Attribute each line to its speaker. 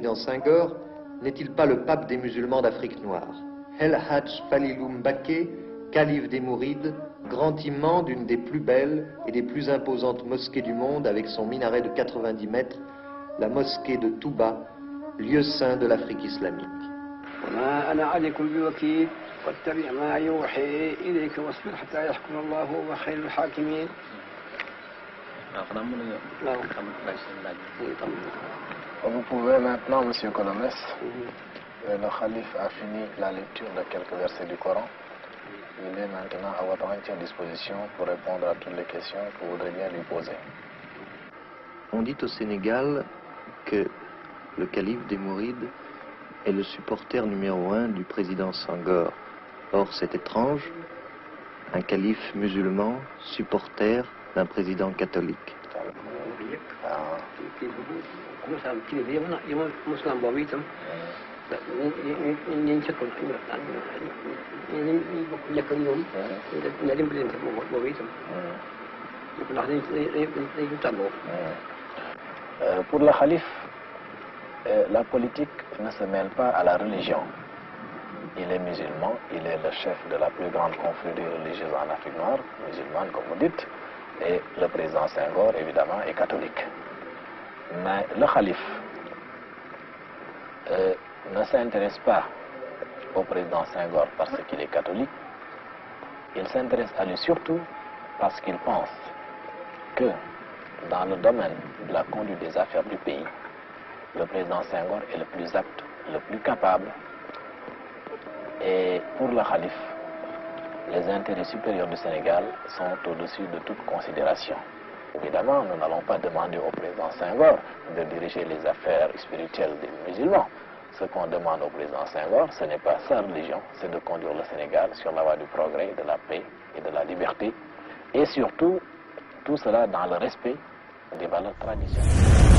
Speaker 1: président Senghor n'est-il pas le pape des musulmans d'Afrique noire? El Hadj Falilou Mbacké, calife des Mourides, grand imam d'une des plus belles et des plus imposantes mosquées du monde avec son minaret de 90 mètres, la mosquée de Touba, lieu saint de l'Afrique islamique.
Speaker 2: Vous pouvez maintenant, Monsieur Colomès, le calife a fini la lecture de quelques versets du Coran. Il est maintenant à votre entière disposition pour répondre à toutes les questions que vous voudrez bien lui poser.
Speaker 1: On dit au Sénégal que le calife des Mourides est le supporter numéro 1 du président Senghor. Or, c'est étrange, un calife musulman, supporter d'un président catholique.
Speaker 2: Pour le calife, la politique ne se mêle pas à la religion. Il est musulman, il est le chef de la plus grande confrérie religieuse en Afrique noire, musulmane comme vous dites, et le président Senghor, évidemment, est catholique. Mais le calife ne s'intéresse pas au président Senghor parce qu'il est catholique, il s'intéresse à lui surtout parce qu'il pense que dans le domaine de la conduite des affaires du pays, le président Senghor est le plus apte, le plus capable. Et pour le calife, les intérêts supérieurs du Sénégal sont au-dessus de toute considération. Évidemment, nous n'allons pas demander au président Senghor de diriger les affaires spirituelles des musulmans. Ce qu'on demande au président Senghor, ce n'est pas sa religion, c'est de conduire le Sénégal sur la voie du progrès, de la paix et de la liberté. Et surtout, tout cela dans le respect des valeurs traditionnelles.